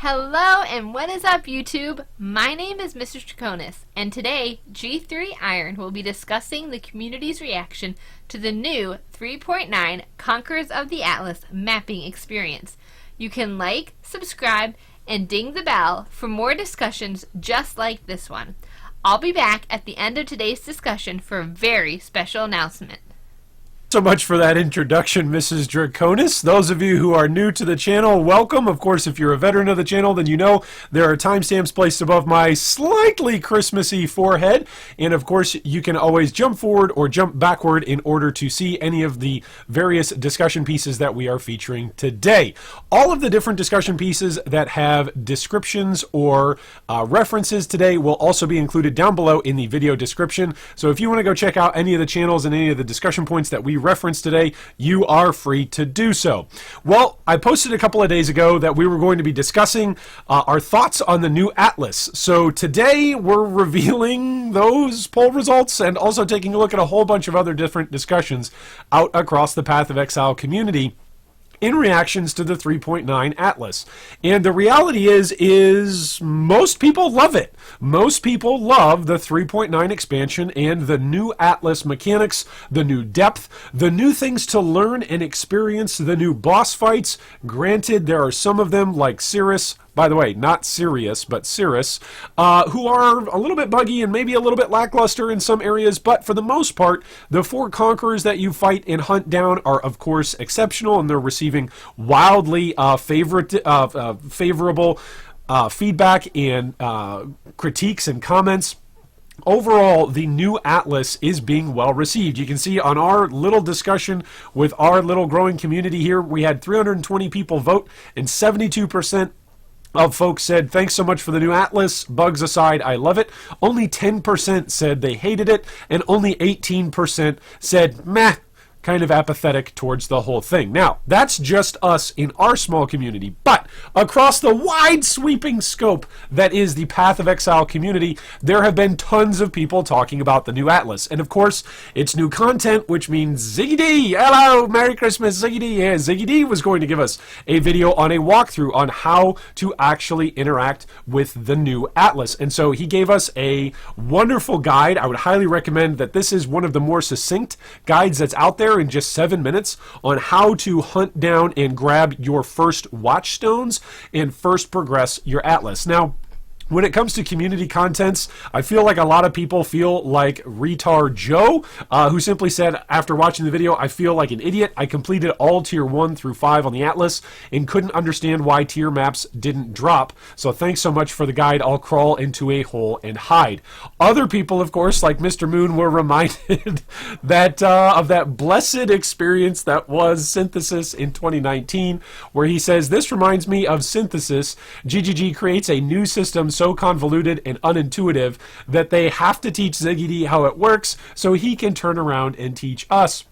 Hello and what is up YouTube? My name is Mr. Draconis and today G3 Iron will be discussing the community's reaction to the new 3.9 Conquerors of the Atlas mapping experience. You can like, subscribe, and ding the bell for more discussions just like this one. I'll be back at the end of today's discussion for a very special announcement. So much for that introduction, Mrs. Draconis. Those of you who are new to the channel, welcome. Of course, if you're a veteran of the channel, then you know there are timestamps placed above my slightly Christmassy forehead. And of course, you can always jump forward or jump backward in order to see any of the various discussion pieces that we are featuring today. All of the different discussion pieces that have descriptions or references today will also be included down below in the video description. So if you want to go check out any of the channels and any of the discussion points that we reference today, you are free to do so. Well, I posted a couple of days ago that we were going to be discussing our thoughts on the new Atlas. So today we're revealing those poll results and also taking a look at a whole bunch of other different discussions out across the Path of Exile community in reactions to the 3.9 Atlas. And the reality is most people love it. Most people love the 3.9 expansion and the new Atlas mechanics, the new depth, the new things to learn and experience, the new boss fights. Granted, there are some of them like Cirrus, by the way, not Sirius, but Cirrus, who are a little bit buggy and maybe a little bit lackluster in some areas, but for the most part, the 4 conquerors that you fight and hunt down are, of course, exceptional, and they're receiving wildly favorable feedback and critiques and comments. Overall, the new Atlas is being well received. You can see on our little discussion with our little growing community here, we had 320 people vote, and 72% of folks said, thanks so much for the new Atlas. Bugs aside, I love it. Only 10% said they hated it, and only 18% said, meh, kind of apathetic towards the whole thing. Now, that's just us in our small community, but across the wide sweeping scope that is the Path of Exile community, there have been tons of people talking about the new Atlas. And of course, it's new content, which means Ziggy D. Hello, Merry Christmas, Ziggy D. Yeah, Ziggy D was going to give us a video on a walkthrough on how to actually interact with the new Atlas. And so he gave us a wonderful guide. I would highly recommend that this is one of the more succinct guides that's out there in just 7 minutes on how to hunt down and grab your first watchstones and first progress your Atlas. Now, when it comes to community contents, I feel like a lot of people feel like Retard Joe, who simply said, after watching the video, I feel like an idiot. I completed all tier 1 through 5 on the Atlas and couldn't understand why tier maps didn't drop. So thanks so much for the guide. I'll crawl into a hole and hide. Other people, of course, like Mr. Moon, were reminded that of that blessed experience that was Synthesis in 2019, where he says, this reminds me of Synthesis. GGG creates a new system so convoluted and unintuitive that they have to teach Ziggy D how it works so he can turn around and teach us.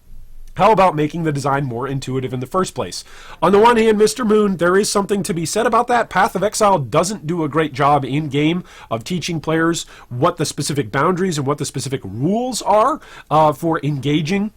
How about making the design more intuitive in the first place? On the one hand, Mr. Moon, there is something to be said about that. Path of Exile doesn't do a great job in-game of teaching players what the specific boundaries and what the specific rules are for engaging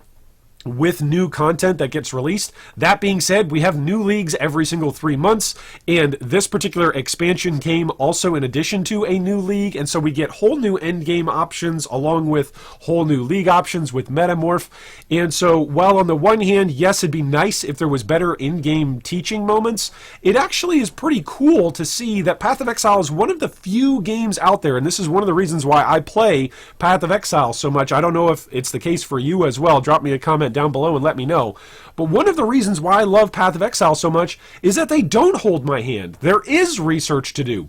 with new content that gets released. That being said, we have new leagues every single 3 months, and this particular expansion came also in addition to a new league, and so we get whole new endgame options along with whole new league options with Metamorph. And so while on the one hand, yes, it'd be nice if there was better in-game teaching moments, it actually is pretty cool to see that Path of Exile is one of the few games out there, and this is one of the reasons why I play Path of Exile so much. I don't know if it's the case for you as well. Drop me a comment down below and let me know. But one of the reasons why I love Path of Exile so much is that they don't hold my hand. There is research to do.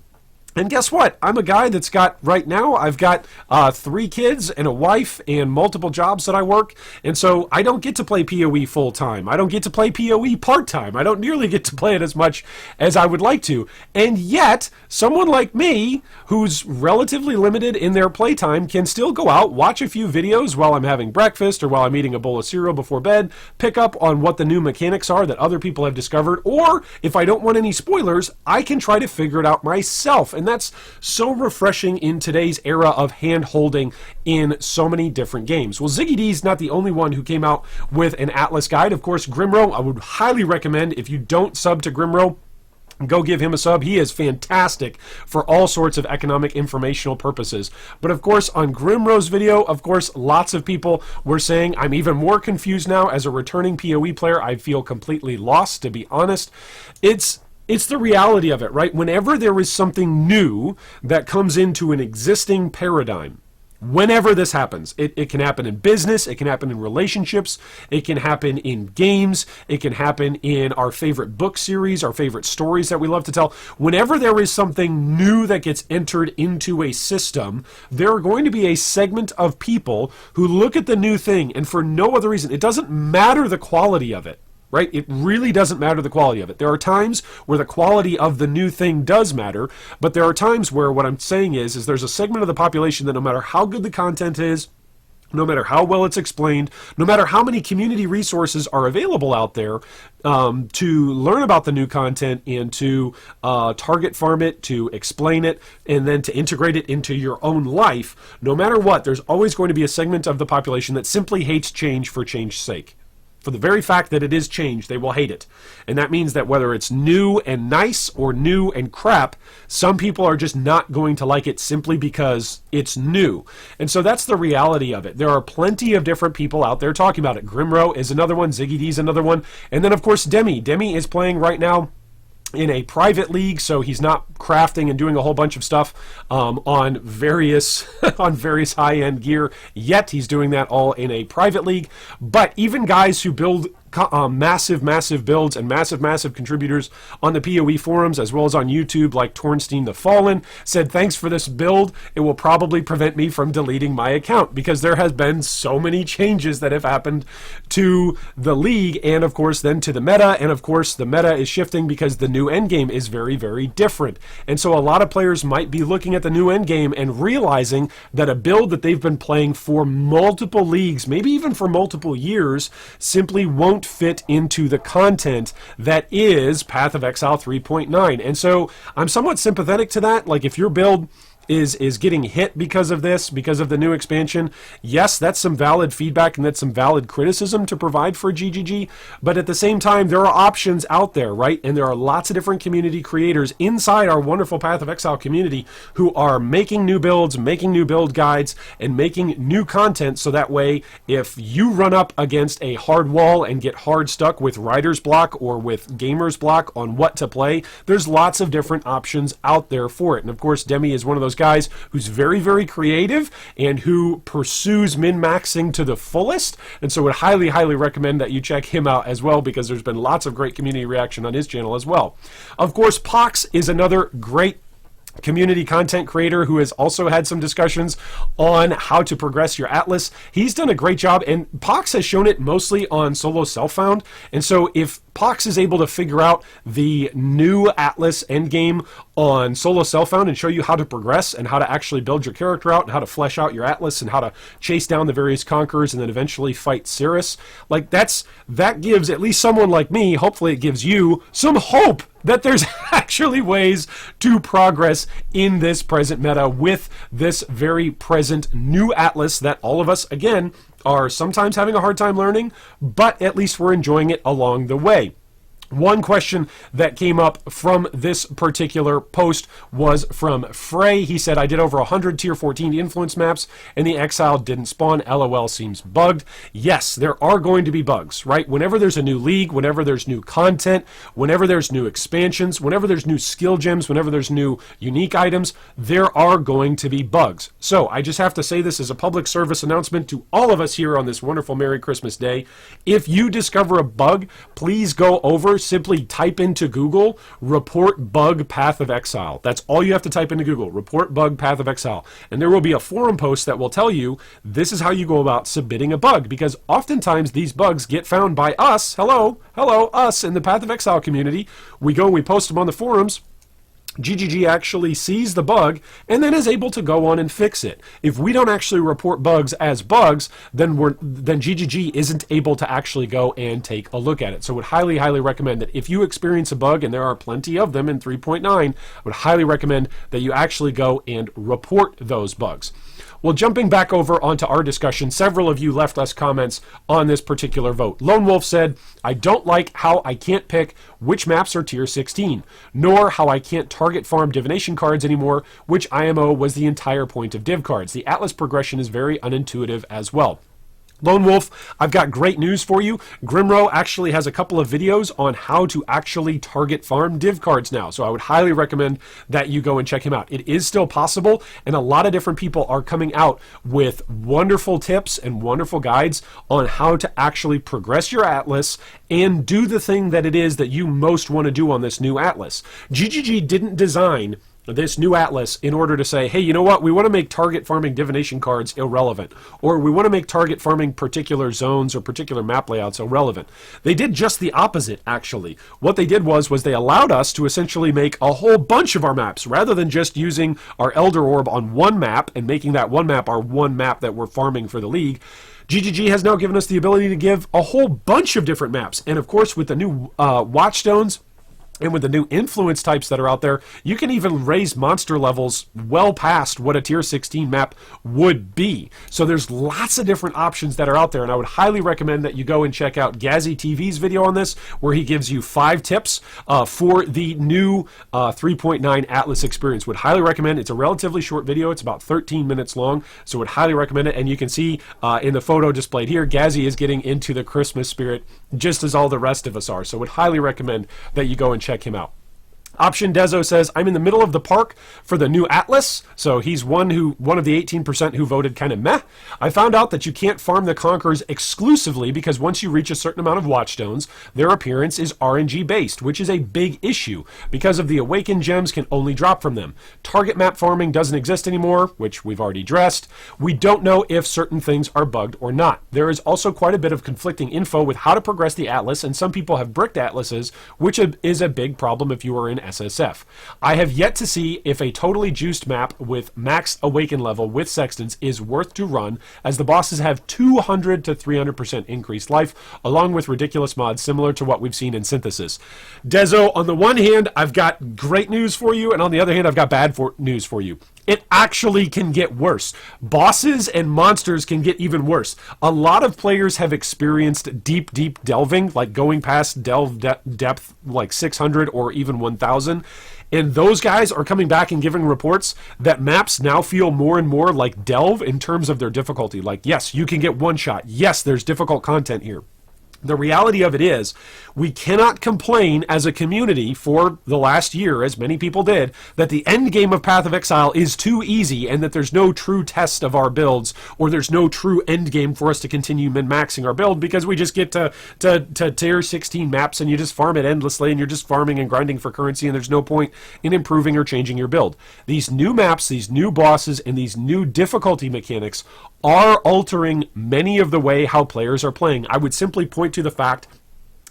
And guess what? I'm a guy that's got, right now, I've got 3 kids and a wife and multiple jobs that I work. And so I don't get to play POE full-time. I don't get to play POE part-time. I don't nearly get to play it as much as I would like to. And yet, someone like me, who's relatively limited in their playtime, can still go out, watch a few videos while I'm having breakfast or while I'm eating a bowl of cereal before bed, pick up on what the new mechanics are that other people have discovered, or if I don't want any spoilers, I can try to figure it out myself. And that's so refreshing in today's era of hand-holding in so many different games. Well, Ziggy D's not the only one who came out with an Atlas guide. Of course, Grimro, I would highly recommend, if you don't sub to Grimro, Go give him a sub. He is fantastic for all sorts of economic informational purposes. But of course, on Grimrow's video, of course, lots of people were saying, I'm even more confused now as a returning PoE player. I feel completely lost, to be honest. It's the reality of it, right? Whenever there is something new that comes into an existing paradigm, whenever this happens, it can happen in business, it can happen in relationships, it can happen in games, it can happen in our favorite book series, our favorite stories that we love to tell. Whenever there is something new that gets entered into a system, there are going to be a segment of people who look at the new thing, and for no other reason, it doesn't matter the quality of it. Right? It really doesn't matter the quality of it. There are times where the quality of the new thing does matter, but there are times where what I'm saying is there's a segment of the population that no matter how good the content is, no matter how well it's explained, no matter how many community resources are available out there to learn about the new content and to target farm it, to explain it, and then to integrate it into your own life, no matter what, there's always going to be a segment of the population that simply hates change for change's sake. For the very fact that it is change, they will hate it. And that means that whether it's new and nice or new and crap, some people are just not going to like it simply because it's new. And so that's the reality of it. There are plenty of different people out there talking about it. Grimrow is another one. Ziggy D's another one. And then, of course, Demi. Demi is playing right now in a private league, so he's not crafting and doing a whole bunch of stuff on various high-end gear yet. He's doing that all in a private league. But even guys who build massive builds and massive contributors on the PoE forums as well as on YouTube, like Tornstein the Fallen, said, thanks for this build. It will probably prevent me from deleting my account because there has been so many changes that have happened to the league and of course then to the meta, and of course the meta is shifting because the new endgame is very different. And so a lot of players might be looking at the new endgame and realizing that a build that they've been playing for multiple leagues, maybe even for multiple years, simply won't fit into the content that is Path of Exile 3.9. And so I'm somewhat sympathetic to that. Like, if your build is getting hit because of this, because of the new expansion, yes, that's some valid feedback and that's some valid criticism to provide for GGG, but at the same time, there are options out there, right? And there are lots of different community creators inside our wonderful Path of Exile community who are making new builds, making new build guides, and making new content, so that way, if you run up against a hard wall and get hard stuck with writer's block or with gamer's block on what to play, there's lots of different options out there for it. And of course, Demi is one of those guys who's very creative and who pursues min-maxing to the fullest, and so would highly recommend that you check him out as well, because there's been lots of great community reaction on his channel as well. Of course, Pox is another great community content creator who has also had some discussions on how to progress your Atlas. He's done a great job, and Pox has shown it mostly on solo self-found, and so if Pox is able to figure out the new Atlas endgame on solo self-found and show you how to progress and how to actually build your character out and how to flesh out your Atlas and how to chase down the various conquerors and then eventually fight Cirrus, like that gives at least someone like me, hopefully it gives you some hope that there's actually ways to progress in this present meta with this very present new Atlas that all of us, again, are sometimes having a hard time learning, but at least we're enjoying it along the way. One question that came up from this particular post was from Frey. He said, I did over 100 tier 14 influence maps and the Exile didn't spawn. LOL, seems bugged. Yes, there are going to be bugs, right? Whenever there's a new league, whenever there's new content, whenever there's new expansions, whenever there's new skill gems, whenever there's new unique items, there are going to be bugs. So I just have to say this as a public service announcement to all of us here on this wonderful Merry Christmas Day. If you discover a bug, please go over, simply type into Google, report bug Path of Exile. That's all you have to type into Google, report bug Path of Exile. And there will be a forum post that will tell you this is how you go about submitting a bug, because oftentimes these bugs get found by us, us in the Path of Exile community. We go and we post them on the forums. GGG actually sees the bug and then is able to go on and fix it. If we don't actually report bugs as bugs, then GGG isn't able to actually go and take a look at it. So I would highly recommend that if you experience a bug, and there are plenty of them in 3.9, I would highly recommend that you actually go and report those bugs. Well, jumping back over onto our discussion, several of you left us comments on this particular vote. Lone Wolf said, I don't like how I can't pick which maps are tier 16, nor how I can't target farm divination cards anymore, which IMO was the entire point of div cards. The Atlas progression is very unintuitive as well. Lone Wolf, I've got great news for you. Grimro actually has a couple of videos on how to actually target farm div cards now, so I would highly recommend that you go and check him out. It is still possible, and a lot of different people are coming out with wonderful tips and wonderful guides on how to actually progress your Atlas and do the thing that it is that you most want to do on this new Atlas. GGG didn't design this new Atlas in order to say, hey, you know what, we want to make target farming divination cards irrelevant, or we want to make target farming particular zones or particular map layouts irrelevant. They did just the opposite, actually. What they did was they allowed us to essentially make a whole bunch of our maps, rather than just using our Elder Orb on one map and making that one map our one map that we're farming for the league. GGG has now given us the ability to give a whole bunch of different maps, and of course with the new watchstones, and with the new influence types that are out there, you can even raise monster levels well past what a tier 16 map would be. So there's lots of different options that are out there, and I would highly recommend that you go and check out Gazzy TV's video on this, where he gives you 5 tips for the new 3.9 Atlas experience. Would highly recommend. It's a relatively short video. It's about 13 minutes long, so would highly recommend it. And you can see in the photo displayed here, Gazzy is getting into the Christmas spirit just as all the rest of us are. So would highly recommend that you go and check him out. Option Dezo says, I'm in the middle of the park for the new Atlas. So he's one of the 18% who voted kind of meh. I found out that you can't farm the Conquerors exclusively because once you reach a certain amount of watchstones, their appearance is RNG based, which is a big issue because of the awakened gems can only drop from them. Target map farming doesn't exist anymore, which we've already addressed. We don't know if certain things are bugged or not. There is also quite a bit of conflicting info with how to progress the Atlas, and some people have bricked Atlases, which is a big problem if you are in SSF. I have yet to see if a totally juiced map with max awaken level with sextants is worth to run, as the bosses have 200 to 300% increased life, along with ridiculous mods similar to what we've seen in Synthesis. Dezo, on the one hand, I've got great news for you, and on the other hand, I've got bad news for you. It actually can get worse. Bosses and monsters can get even worse. A lot of players have experienced deep delving, like going past delve depth like 600 or even 1000. And those guys are coming back and giving reports that maps now feel more and more like delve in terms of their difficulty. Like, yes, you can get one shot. Yes, there's difficult content here. The reality of it is, we cannot complain as a community for the last year, as many people did, that the end game of Path of Exile is too easy and that there's no true test of our builds, or there's no true end game for us to continue min-maxing our build, because we just get to tier 16 maps and you just farm it endlessly and you're just farming and grinding for currency, and there's no point in improving or changing your build. These new maps, these new bosses, and these new difficulty mechanics are altering many of the way how players are playing. I would simply point to the fact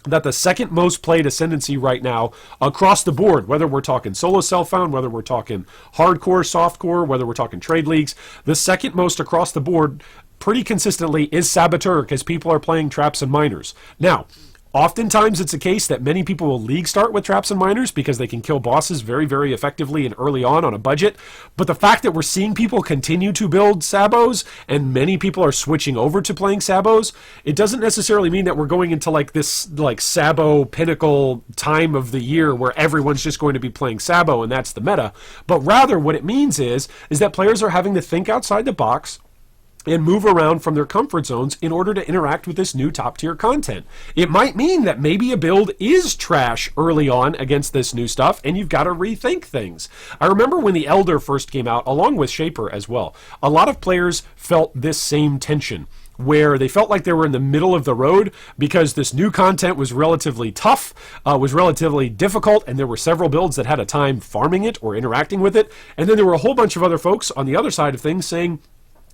that the second most played ascendancy right now across the board, whether we're talking solo self-found, whether we're talking hardcore, softcore, whether we're talking trade leagues, the second most across the board pretty consistently is Saboteur, because people are playing traps and miners. Now, oftentimes it's a case that many people will league start with traps and miners because they can kill bosses very effectively and early on a budget. But the fact that we're seeing people continue to build sabos and many people are switching over to playing sabos, it doesn't necessarily mean that we're going into like this like sabo pinnacle time of the year where everyone's just going to be playing sabo and that's the meta. But rather what it means is that players are having to think outside the box and move around from their comfort zones in order to interact with this new top tier content. It might mean that maybe a build is trash early on against this new stuff and you've got to rethink things. I remember when the Elder first came out, along with Shaper as well, a lot of players felt this same tension, where they felt like they were in the middle of the road because this new content was relatively tough, was relatively difficult, and there were several builds that had a time farming it or interacting with it. And then there were a whole bunch of other folks on the other side of things saying,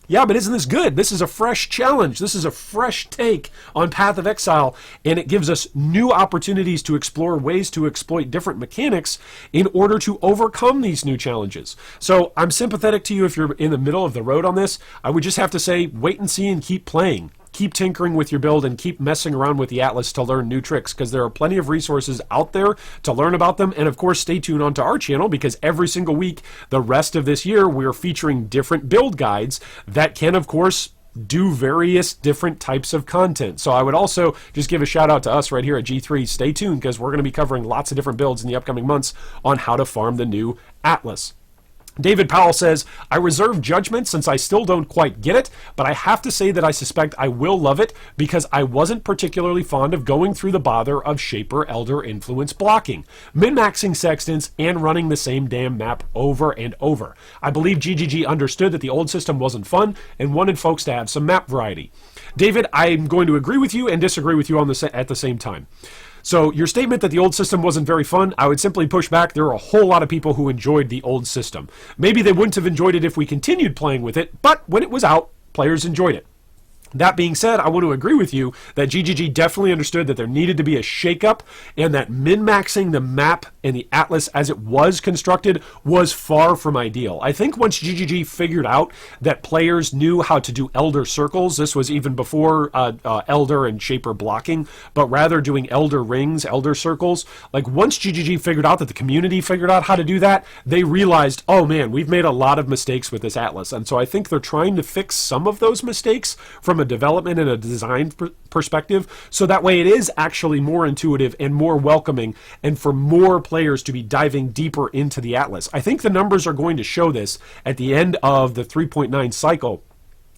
yeah, but isn't this good? This is a fresh challenge. This is a fresh take on Path of Exile, and it gives us new opportunities to explore ways to exploit different mechanics in order to overcome these new challenges. So I'm sympathetic to you if you're in the middle of the road on this. I would just have to say, wait and see and keep playing. keep tinkering with your build and keep messing around with the Atlas to learn new tricks, because there are plenty of resources out there to learn about them. And of course, stay tuned onto our channel, because every single week the rest of this year we're featuring different build guides that can, of course, do various different types of content. So I would also just give a shout out to us right here at G3. Stay tuned, because we're going to be covering lots of different builds in the upcoming months on how to farm the new Atlas. David Powell says, I reserve judgment since I still don't quite get it, but I have to say that I suspect I will love it, because I wasn't particularly fond of going through the bother of Shaper Elder influence blocking, min-maxing sextants, and running the same damn map over and over. I believe GGG understood that the old system wasn't fun and wanted folks to have some map variety. David, I'm going to agree with you and disagree with you on this at the same time. So your statement that the old system wasn't very fun, I would simply push back. There are a whole lot of people who enjoyed the old system. Maybe they wouldn't have enjoyed it if we continued playing with it, but when it was out, players enjoyed it. That being said, I want to agree with you that GGG definitely understood that there needed to be a shakeup, and that min-maxing the map and the Atlas as it was constructed was far from ideal. I think once GGG figured out that players knew how to do Elder circles, this was even before Elder and Shaper blocking, but rather doing Elder rings, Elder circles, like once GGG figured out that the community figured out how to do that, they realized, oh man, we've made a lot of mistakes with this Atlas. And so I think they're trying to fix some of those mistakes from a development and a design perspective, so that way it is actually more intuitive and more welcoming, and for more players to be diving deeper into the Atlas. I think the numbers are going to show this at the end of the 3.9 cycle,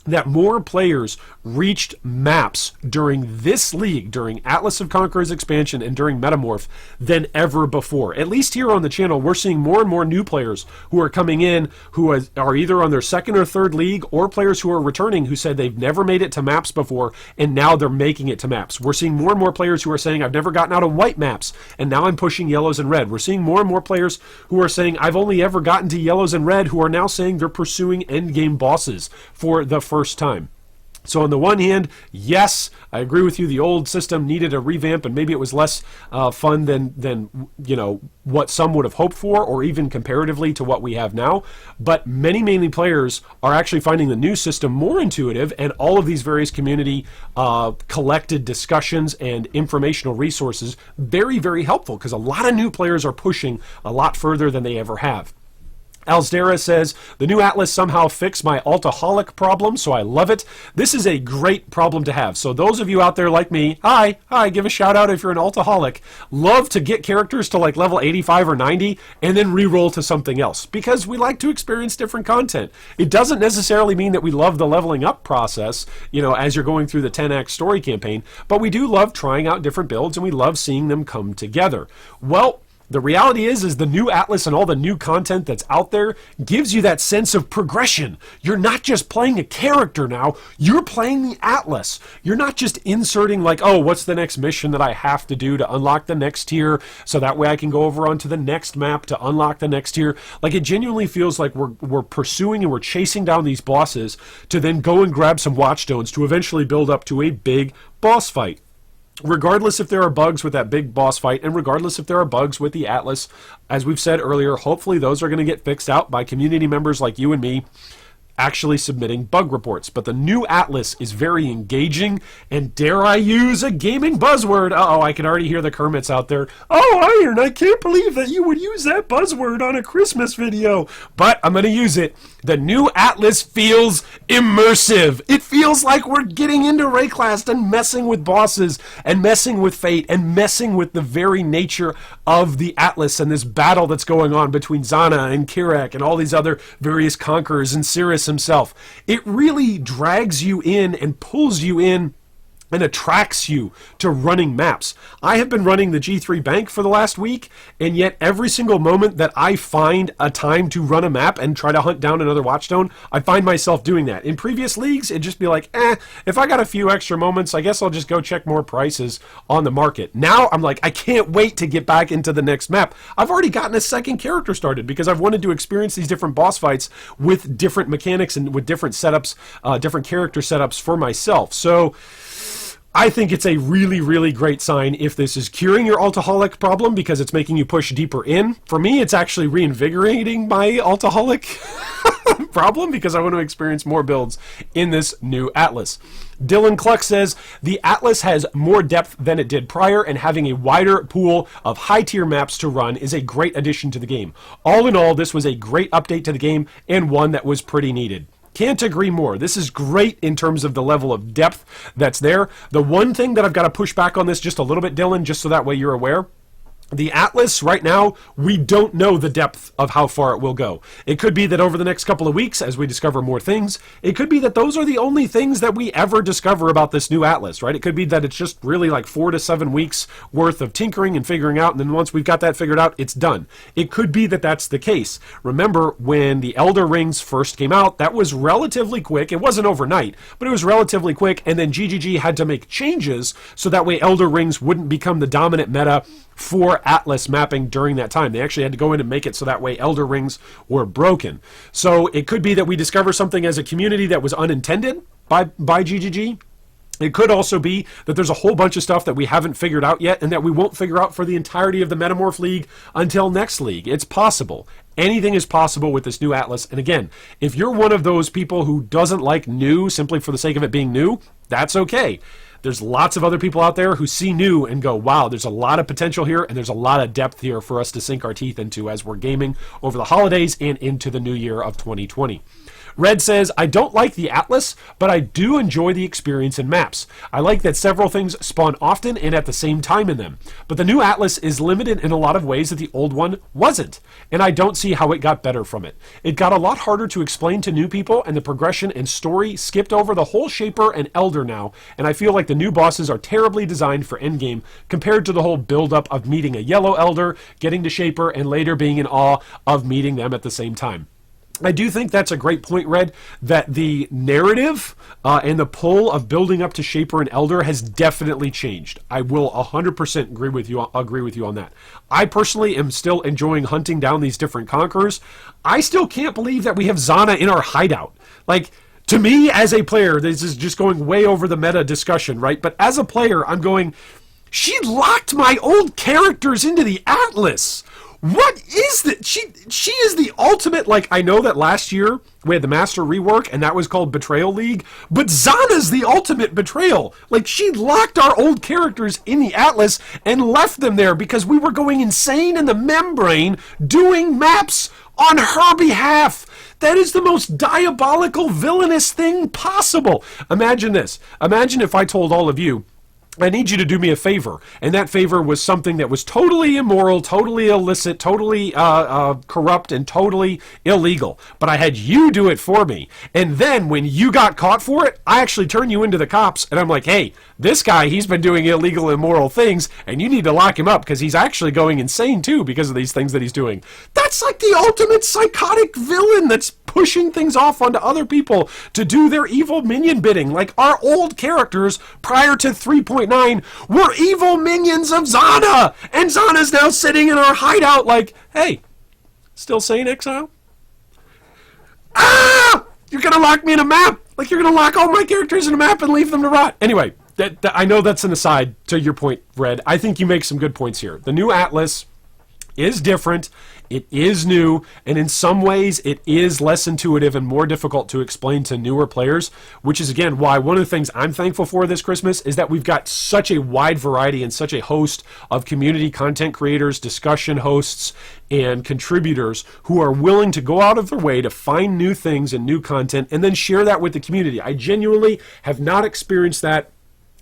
that more players reached maps during this league, during Atlas of Conquerors expansion and during Metamorph, than ever before. At least here on the channel, we're seeing more and more new players who are coming in, who are either on their second or third league, or players who are returning who said they've never made it to maps before, and now they're making it to maps. We're seeing more and more players who are saying, I've never gotten out of white maps, and now I'm pushing yellows and red. We're seeing more and more players who are saying, I've only ever gotten to yellows and red, who are now saying they're pursuing endgame bosses for the first time. So on the one hand, yes, I agree with you, the old system needed a revamp, and maybe it was less fun than you know what some would have hoped for, or even comparatively to what we have now. But many players are actually finding the new system more intuitive, and all of these various community collected discussions and informational resources very helpful, because a lot of new players are pushing a lot further than they ever have. Alzdera says, the new Atlas somehow fixed my altoholic problem, so I love it. This is a great problem to have. So those of you out there like me, hi, give a shout out if you're an altoholic, love to get characters to like level 85 or 90 and then re-roll to something else, because we like to experience different content. It doesn't necessarily mean that we love the leveling up process, you know, as you're going through the 10-act story campaign, but we do love trying out different builds, and we love seeing them come together. Well, the reality is the new Atlas and all the new content that's out there gives you that sense of progression. You're not just playing a character now, you're playing the Atlas. You're not just inserting like, oh, what's the next mission that I have to do to unlock the next tier, so that way I can go over onto the next map to unlock the next tier. Like, it genuinely feels like we're pursuing and we're chasing down these bosses to then go and grab some watchstones to eventually build up to a big boss fight. Regardless if there are bugs with that big boss fight, and regardless if there are bugs with the Atlas, as we've said earlier, hopefully those are going to get fixed out by community members like you and me actually submitting bug reports. But the new Atlas is very engaging, and dare I use a gaming buzzword? Uh-oh, I can already hear the Kermits out there. Oh, Iron, I can't believe that you would use that buzzword on a Christmas video. But I'm going to use it. The new Atlas feels immersive. It feels like we're getting into Rayclast and messing with bosses and messing with fate and messing with the very nature of the Atlas and this battle that's going on between Zana and Kirak and all these other various conquerors and Cirrus himself. It really drags you in and pulls you in and attracts you to running maps. I have been running the G3 bank for the last week, and yet every single moment that I find a time to run a map and try to hunt down another watchstone, I find myself doing that. In previous leagues, it'd just be like, if I got a few extra moments, I guess I'll just go check more prices on the market. Now I'm like, I can't wait to get back into the next map. I've already gotten a second character started because I've wanted to experience these different boss fights with different mechanics and with different setups, different character setups for myself. So I think it's a really, really great sign if this is curing your alcoholic problem because it's making you push deeper in. For me, it's actually reinvigorating my alcoholic problem because I want to experience more builds in this new Atlas. Dylan Cluck says, the Atlas has more depth than it did prior, and having a wider pool of high-tier maps to run is a great addition to the game. All in all, this was a great update to the game and one that was pretty needed. Can't agree more. This is great in terms of the level of depth that's there. The one thing that I've got to push back on this just a little bit, Dylan, just so that way you're aware, the Atlas, right now, we don't know the depth of how far it will go. It could be that over the next couple of weeks, as we discover more things, it could be that those are the only things that we ever discover about this new Atlas, right? It could be that it's just really like 4 to 7 weeks worth of tinkering and figuring out, and then once we've got that figured out, it's done. It could be that that's the case. Remember, when the Elder Rings first came out, that was relatively quick. It wasn't overnight, but it was relatively quick, and then GGG had to make changes so that way Elder Rings wouldn't become the dominant meta for Atlas mapping during that time. They actually had to go in and make it so that way Elder Rings were broken. So it could be that we discover something as a community that was unintended by GGG. It could also be that there's a whole bunch of stuff that we haven't figured out yet and that we won't figure out for the entirety of the Metamorph League until next league. It's possible. Anything is possible with this new Atlas. And again, if you're one of those people who doesn't like new simply for the sake of it being new, that's okay. There's lots of other people out there who see new and go, wow, there's a lot of potential here and there's a lot of depth here for us to sink our teeth into as we're gaming over the holidays and into the new year of 2020. Red says, I don't like the Atlas, but I do enjoy the experience in maps. I like that several things spawn often and at the same time in them. But the new Atlas is limited in a lot of ways that the old one wasn't, and I don't see how it got better from it. It got a lot harder to explain to new people, and the progression and story skipped over the whole Shaper and Elder now, and I feel like the new bosses are terribly designed for endgame compared to the whole build-up of meeting a Yellow Elder, getting to Shaper, and later being in awe of meeting them at the same time. I do think that's a great point, Red, that the narrative and the pull of building up to Shaper and Elder has definitely changed. I will 100% agree with you on that. I personally am still enjoying hunting down these different Conquerors. I still can't believe that we have Zana in our hideout. Like, to me, as a player, this is just going way over the meta discussion, right? But as a player, I'm going, she locked my old characters into the Atlas. What is that? She is the ultimate, like, I know that last year we had the Master rework and that was called Betrayal League, but Zana's the ultimate betrayal. Like, she locked our old characters in the Atlas and left them there because we were going insane in the membrane doing maps on her behalf. That is the most diabolical, villainous thing possible. Imagine this. Imagine if I told all of you, I need you to do me a favor. And that favor was something that was totally immoral, totally illicit, totally corrupt, and totally illegal. But I had you do it for me. And then when you got caught for it, I actually turn you into the cops. And I'm like, hey, this guy, he's been doing illegal, immoral things, and you need to lock him up because he's actually going insane too because of these things that he's doing. That's like the ultimate psychotic villain that's pushing things off onto other people to do their evil minion bidding. Like, our old characters prior to 3.9 were evil minions of Zana, and Zana's now sitting in our hideout like, hey, still saying exile? Ah! You're gonna lock me in a map! Like, you're gonna lock all my characters in a map and leave them to rot. Anyway, I know that's an aside to your point, Red. I think you make some good points here. The new Atlas is different, it is new, and in some ways it is less intuitive and more difficult to explain to newer players, which is again why one of the things I'm thankful for this Christmas is that we've got such a wide variety and such a host of community content creators, discussion hosts, and contributors who are willing to go out of their way to find new things and new content and then share that with the community. I genuinely have not experienced that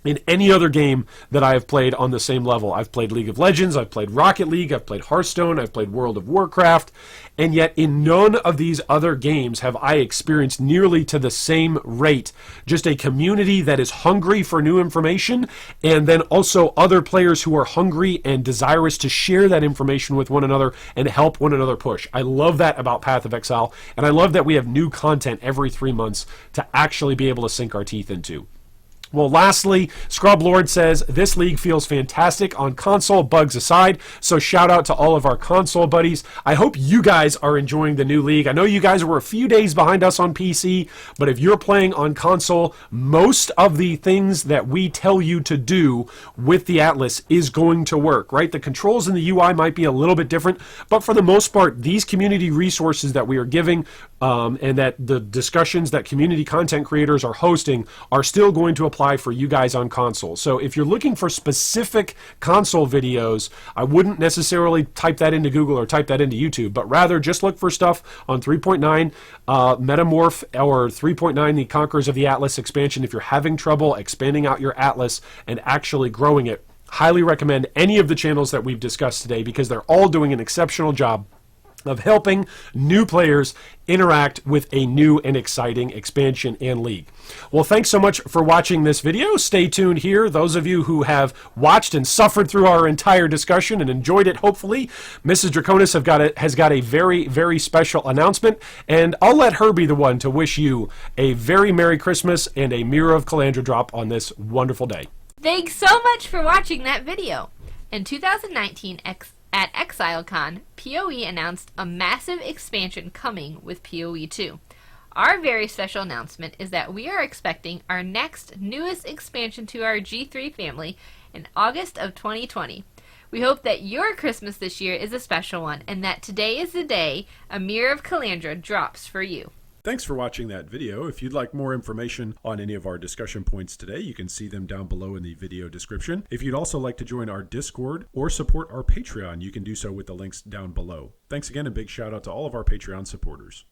in any other game that I have played on the same level. I've played League of Legends, I've played Rocket League, I've played Hearthstone, I've played World of Warcraft, and yet in none of these other games have I experienced nearly to the same rate just a community that is hungry for new information, and then also other players who are hungry and desirous to share that information with one another and help one another push. I love that about Path of Exile, and I love that we have new content every 3 months to actually be able to sink our teeth into. Well, lastly, Scrub Lord says, this league feels fantastic on console, bugs aside. So shout out to all of our console buddies. I hope you guys are enjoying the new league. I know you guys were a few days behind us on PC, but if you're playing on console, most of the things that we tell you to do with the Atlas is going to work, right? The controls in the UI might be a little bit different, but for the most part, these community resources that we are giving and that the discussions that community content creators are hosting are still going to apply for you guys on console. So if you're looking for specific console videos, I wouldn't necessarily type that into Google or type that into YouTube, but rather just look for stuff on 3.9 Metamorph or 3.9 the Conquerors of the Atlas expansion. If you're having trouble expanding out your Atlas and actually growing it, highly recommend any of the channels that we've discussed today because they're all doing an exceptional job of helping new players interact with a new and exciting expansion and league. Well, thanks so much for watching this video. Stay tuned here. Those of you who have watched and suffered through our entire discussion and enjoyed it, hopefully, Mrs. Draconis has got a very, very special announcement, and I'll let her be the one to wish you a very Merry Christmas and a Mirror of Calandra drop on this wonderful day. Thanks so much for watching that video. In 2019, at ExileCon, POE announced a massive expansion coming with POE 2. Our very special announcement is that we are expecting our next newest expansion to our G3 family in August of 2020. We hope that your Christmas this year is a special one and that today is the day a Mirror of Calandra drops for you. Thanks for watching that video. If you'd like more information on any of our discussion points today, you can see them down below in the video description. If you'd also like to join our Discord or support our Patreon, you can do so with the links down below. Thanks again, and big shout out to all of our Patreon supporters.